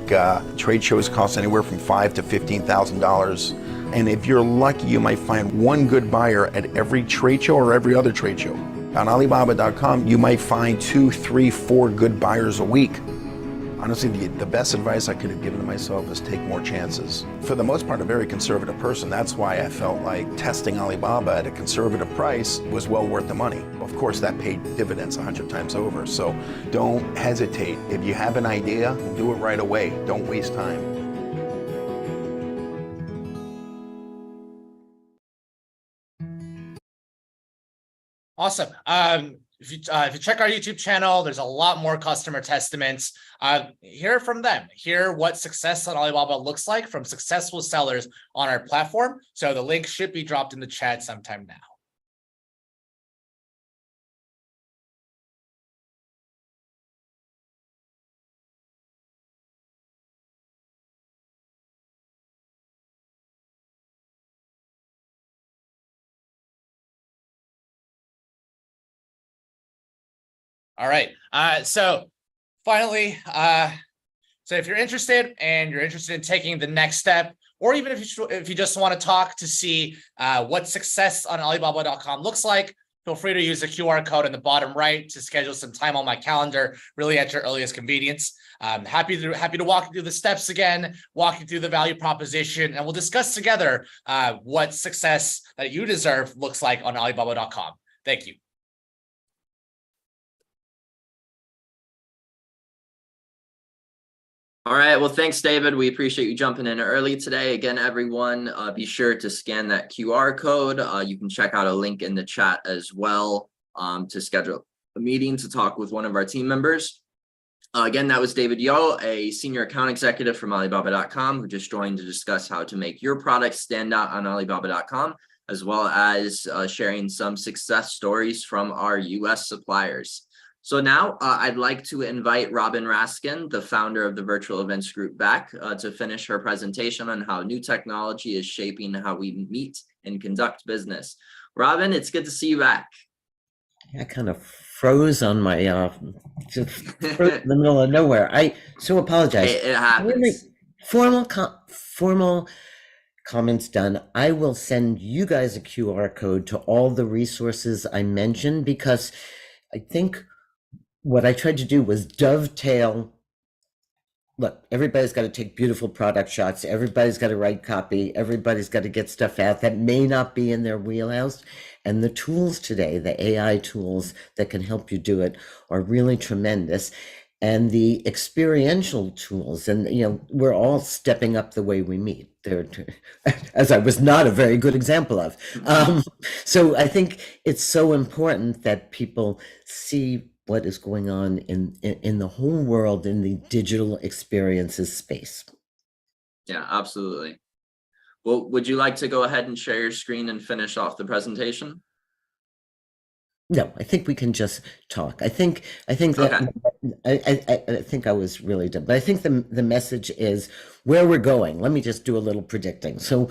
trade shows cost anywhere from $5,000 to $15,000. And if you're lucky, you might find one good buyer at every trade show or every other trade show. On Alibaba.com, you might find 2, 3, 4 good buyers a week. Honestly, the best advice I could have given to myself is take more chances. For the most part, a very conservative person. That's why I felt like testing Alibaba at a conservative price was well worth the money. Of course, that paid dividends 100 times over. So don't hesitate. If you have an idea, do it right away. Don't waste time. Awesome. If you check our YouTube channel, there's a lot more customer testaments. Hear from them. Hear what success on Alibaba looks like from successful sellers on our platform. So the link should be dropped in the chat sometime now. All right. So finally, so if you're interested in taking the next step, or even if you just want to talk to see what success on Alibaba.com looks like, feel free to use the QR code in the bottom right to schedule some time on my calendar, really at your earliest convenience. I'm happy to walk you through the steps again, walk you through the value proposition, and we'll discuss together what success that you deserve looks like on Alibaba.com. Thank you. All right. Well, thanks, David. We appreciate you jumping in early today. Again, everyone, be sure to scan that QR code. You can check out a link in the chat as well to schedule a meeting to talk with one of our team members. Again, that was David Yo, a senior account executive from Alibaba.com, who just joined to discuss how to make your product stand out on Alibaba.com, as well as sharing some success stories from our US suppliers. So now I'd like to invite Robin Raskin, the founder of the Virtual Events Group, back to finish her presentation on how new technology is shaping how we meet and conduct business. Robin, it's good to see you back. I kind of froze on my just froze in the middle of nowhere. I so apologize. It happens. Really formal comments done. I will send you guys a QR code to all the resources I mentioned, because I think what I tried to do was dovetail. Look, everybody's got to take beautiful product shots. Everybody's got to write copy. Everybody's got to get stuff out that may not be in their wheelhouse. And the tools today, the AI tools that can help you do it, are really tremendous. And the experiential tools, and we're all stepping up the way we meet. There, as I was not a very good example of. So I think it's so important that people see what is going on in the whole world in the digital experiences space. Yeah, absolutely. Well, would you like to go ahead and share your screen and finish off the presentation? No, I think we can just talk. I think that okay. I think I was really done, but I think the message is where we're going. Let me just do a little predicting. So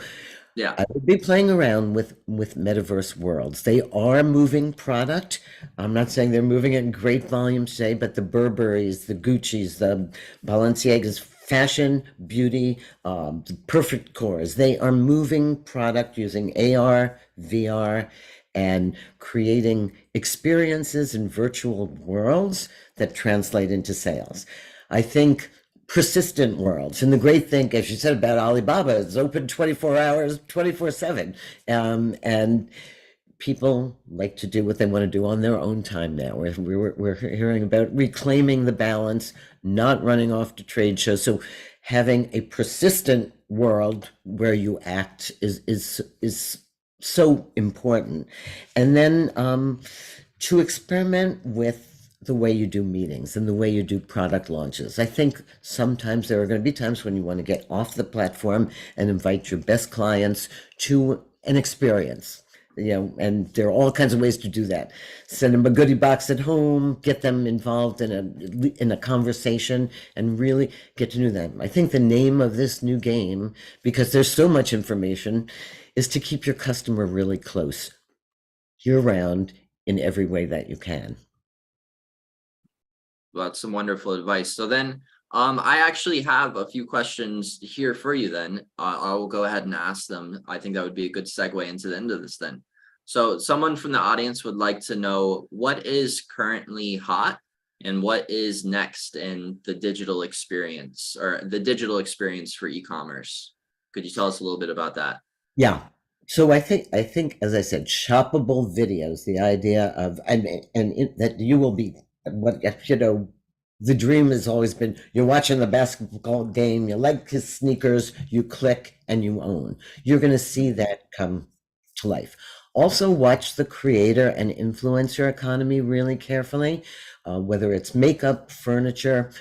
yeah, I will be playing around with metaverse worlds. They are moving product. I'm not saying they're moving it in great volume today, but the Burberrys, the Gucci's, the Balenciagas, fashion, beauty, the perfect cores, they are moving product using AR, VR, and creating experiences in virtual worlds that translate into sales. I think persistent worlds, and the great thing, as you said about Alibaba, is open 24 hours, 24/7, and people like to do what they want to do on their own time now. We're hearing about reclaiming the balance, not running off to trade shows. So having a persistent world where you act is so important. And then to experiment with the way you do meetings and the way you do product launches. I think sometimes there are going to be times when you want to get off the platform and invite your best clients to an experience. And there are all kinds of ways to do that. Send them a goodie box at home, get them involved in a conversation, and really get to know them. I think the name of this new game, because there's so much information, is to keep your customer really close, year-round, in every way that you can. Well, that's some wonderful advice. So then I actually have a few questions here for you then. I will go ahead and ask them. I think that would be a good segue into the end of this then. So someone from the audience would like to know what is currently hot and what is next in the digital experience, or the digital experience for e-commerce. Could you tell us a little bit about that? Yeah. So I think, as I said, shoppable videos, the idea of, and that you will be, what, the dream has always been, you're watching the basketball game, you like his sneakers, you click and you own. You're going to see that come to life. Also watch the creator and influencer economy really carefully, whether it's makeup, furniture.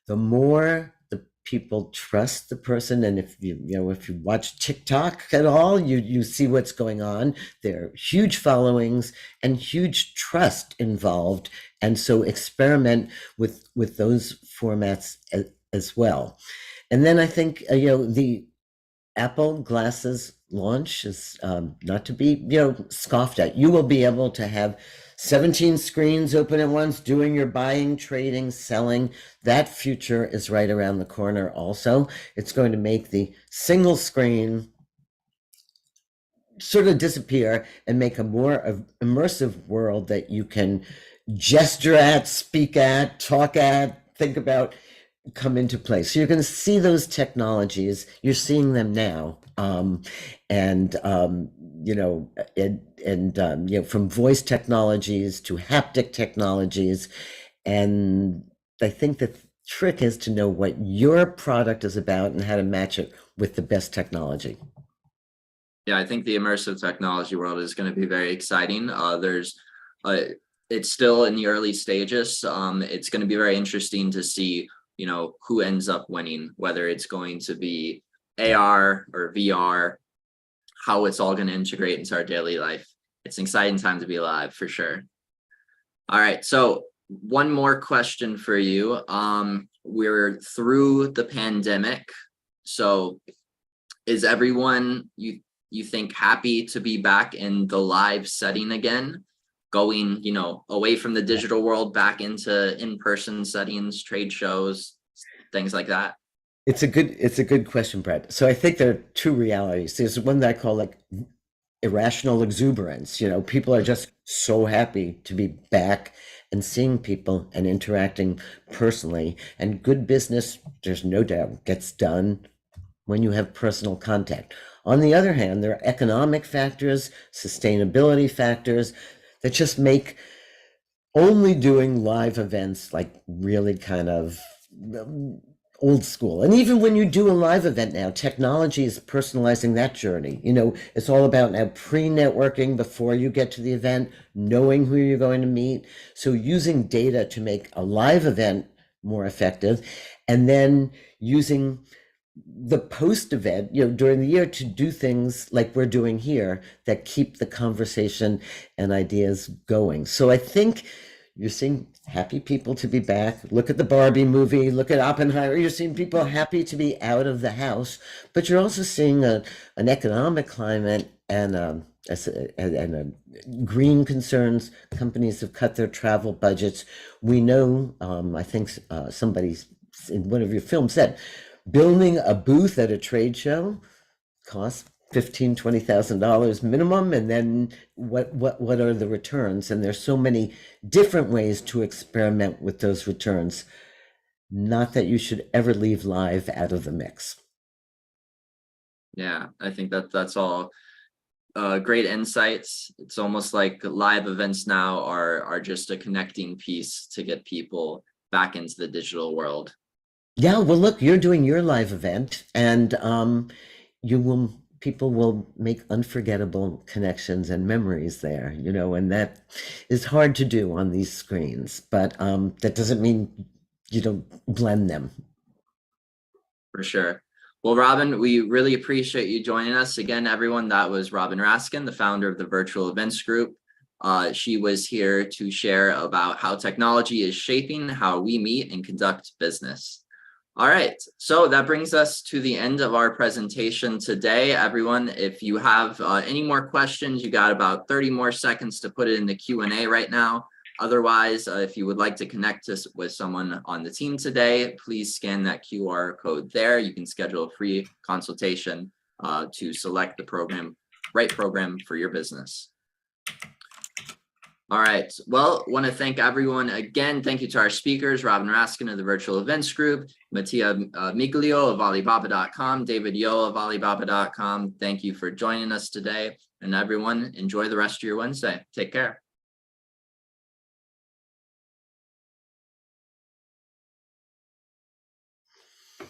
The more the people trust the person, and if you watch TikTok at all, you see what's going on. There are huge followings and huge trust involved, and so experiment with those formats as well. And then I think the Apple glasses launch is not to be scoffed at. You will be able to have 17 screens open at once, doing your buying, trading, selling. That future is right around the corner also. It's going to make the single screen sort of disappear and make a more immersive world that you can gesture at, speak at, talk at, think about, come into play. So you're going to see those technologies. You're seeing them now, from voice technologies to haptic technologies. And I think the trick is to know what your product is about and how to match it with the best technology. Yeah, I think the immersive technology world is going to be very exciting. It's still in the early stages. It's going to be very interesting to see who ends up winning, whether it's going to be AR or VR, how it's all going to integrate into our daily life. It's an exciting time to be alive for sure. All right, so one more question for you. We're through the pandemic, so is everyone you think happy to be back in the live setting again, going away from the digital world back into in-person settings, trade shows, things like that? It's a good question, Brett. So I think there are two realities. There's one that I call like irrational exuberance. People are just so happy to be back and seeing people and interacting personally. And good business, there's no doubt, gets done when you have personal contact. On the other hand, there are economic factors, sustainability factors that just make only doing live events like really kind of old school. And even when you do a live event now, technology is personalizing that journey. It's all about now pre-networking before you get to the event, knowing who you're going to meet. So using data to make a live event more effective, and then using the post event, during the year to do things like we're doing here that keep the conversation and ideas going. So I think you're seeing happy people to be back. Look at the Barbie movie, look at Oppenheimer. You're seeing people happy to be out of the house, but you're also seeing an economic climate and green concerns. Companies have cut their travel budgets. We know, I think somebody in one of your films said, building a booth at a trade show costs $15,000-$20,000 minimum, and then what are the returns? And there's so many different ways to experiment with those returns. Not that you should ever leave live out of the mix. Yeah, I think that's all great insights. It's almost like live events now are just a connecting piece to get people back into the digital world. Yeah, well, look, you're doing your live event, and people will make unforgettable connections and memories there, and that is hard to do on these screens, but that doesn't mean you don't blend them. For sure. Well, Robin, we really appreciate you joining us again, everyone. That was Robin Raskin, the founder of the Virtual Events Group. She was here to share about how technology is shaping how we meet and conduct business. All right, so that brings us to the end of our presentation today. Everyone, if you have any more questions, you got about 30 more seconds to put it in the Q&A right now. Otherwise, if you would like to connect us with someone on the team today, please scan that QR code there. You can schedule a free consultation to select the right program for your business. All right, well, want to thank everyone again. Thank you to our speakers, Robin Raskin of the Virtual Events Group, Mattia Migilio of Alibaba.com, David Yo of Alibaba.com. Thank you for joining us today. And everyone, enjoy the rest of your Wednesday. Take care.